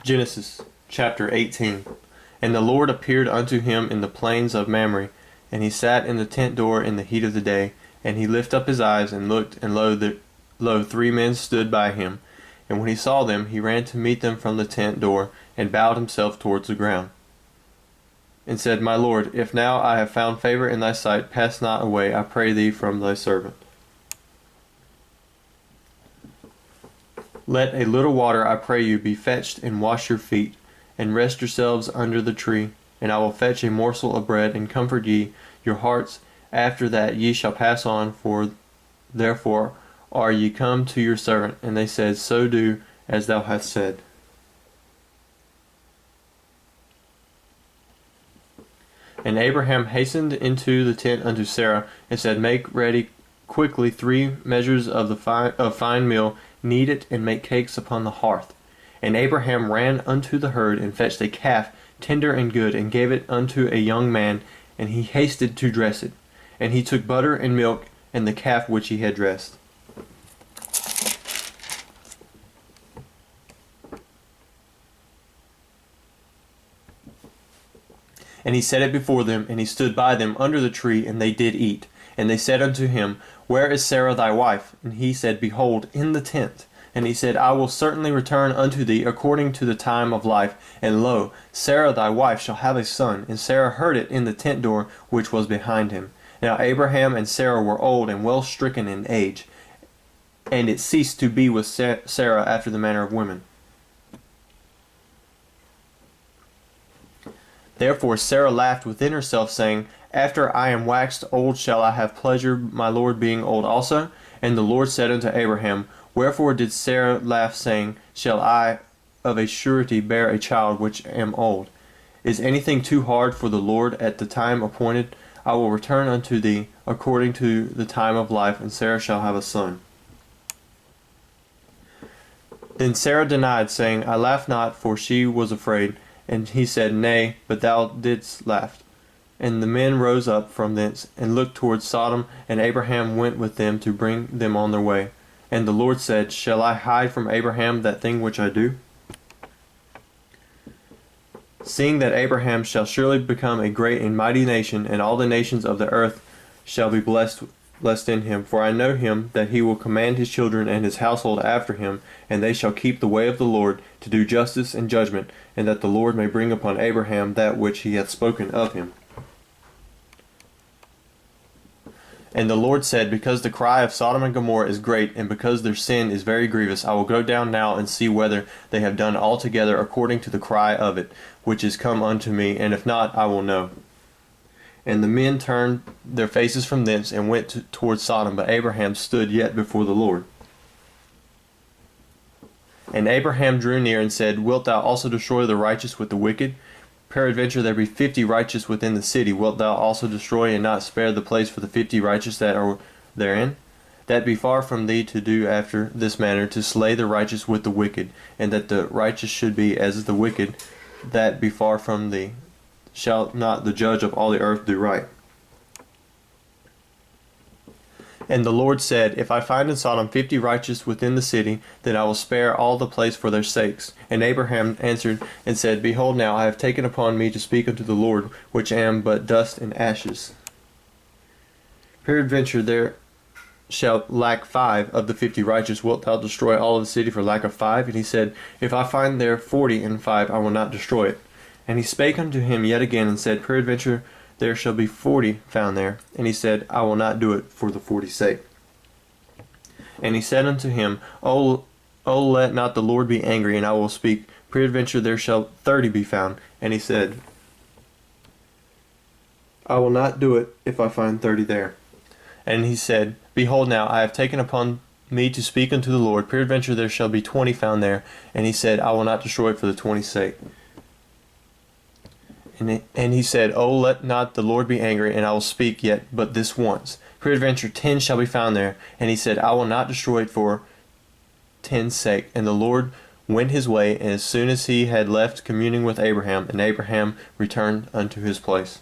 Genesis chapter 18. And the Lord appeared unto him in the plains of Mamre, and he sat in the tent door in the heat of the day. And he lifted up his eyes and looked, and lo, 3 men stood by him. And when he saw them, he ran to meet them from the tent door, and bowed himself towards the ground, and said, My Lord, if now I have found favor in thy sight, pass not away, I pray thee, from thy servant. Let a little water, I pray you, be fetched, and wash your feet, and rest yourselves under the tree. And I will fetch a morsel of bread, and comfort ye your hearts. After that ye shall pass on, for therefore are ye come to your servant. And they said, So do as thou hast said. And Abraham hastened into the tent unto Sarah, and said, Make ready quickly 3 measures of fine meal, knead it, and make cakes upon the hearth. And Abraham ran unto the herd, and fetched a calf, tender and good, and gave it unto a young man, and he hasted to dress it. And he took butter and milk, and the calf which he had dressed. And he set it before them, and he stood by them under the tree, and they did eat. And they said unto him, Where is Sarah thy wife? And he said, Behold, in the tent. And he said, I will certainly return unto thee according to the time of life. And lo, Sarah thy wife shall have a son. And Sarah heard it in the tent door which was behind him. Now Abraham and Sarah were old and well stricken in age, and it ceased to be with Sarah after the manner of women. Therefore Sarah laughed within herself, saying, After I am waxed old shall I have pleasure, my Lord being old also? And the Lord said unto Abraham, Wherefore did Sarah laugh, saying, Shall I of a surety bear a child which am old? Is anything too hard for the Lord? At the time appointed I will return unto thee according to the time of life, and Sarah shall have a son. Then Sarah denied, saying, I laughed not, for she was afraid. And he said, Nay, but thou didst laugh. And the men rose up from thence, and looked towards Sodom, and Abraham went with them to bring them on their way. And the Lord said, Shall I hide from Abraham that thing which I do? Seeing that Abraham shall surely become a great and mighty nation, and all the nations of the earth shall be blessed in him. For I know him, that he will command his children and his household after him, and they shall keep the way of the Lord, to do justice and judgment, and that the Lord may bring upon Abraham that which he hath spoken of him. And the Lord said, Because the cry of Sodom and Gomorrah is great, and because their sin is very grievous, I will go down now and see whether they have done altogether according to the cry of it, which is come unto me, and if not, I will know. And the men turned their faces from thence, and went toward Sodom, but Abraham stood yet before the Lord. And Abraham drew near, and said, Wilt thou also destroy the righteous with the wicked? Peradventure there be 50 righteous within the city. Wilt thou also destroy, and not spare the place for the 50 righteous that are therein? That be far from thee to do after this manner, to slay the righteous with the wicked, and that the righteous should be as the wicked. That be far from thee. Shall not the judge of all the earth do right? And the Lord said, If I find in Sodom 50 righteous within the city, then I will spare all the place for their sakes. And Abraham answered and said, Behold, now I have taken upon me to speak unto the Lord, which am but dust and ashes. Peradventure there shall lack 5 of the 50 righteous. Wilt thou destroy all of the city for lack of 5? And he said, If I find there 40 and 5, I will not destroy it. And he spake unto him yet again, and said, Peradventure there shall be 40 found there. And he said, I will not do it for the 40's sake. And he said unto him, O let not the Lord be angry, and I will speak. Peradventure there shall 30 be found. And he said, I will not do it if I find 30 there. And he said, Behold, now I have taken upon me to speak unto the Lord. Peradventure there shall be 20 found there. And he said, I will not destroy it for the 20's sake. And he said, O let not the Lord be angry, and I will speak yet but this once. Peradventure 10 shall be found there. And he said, I will not destroy it for 10's sake. And the Lord went his way, and as soon as he had left communing with Abraham, and Abraham returned unto his place.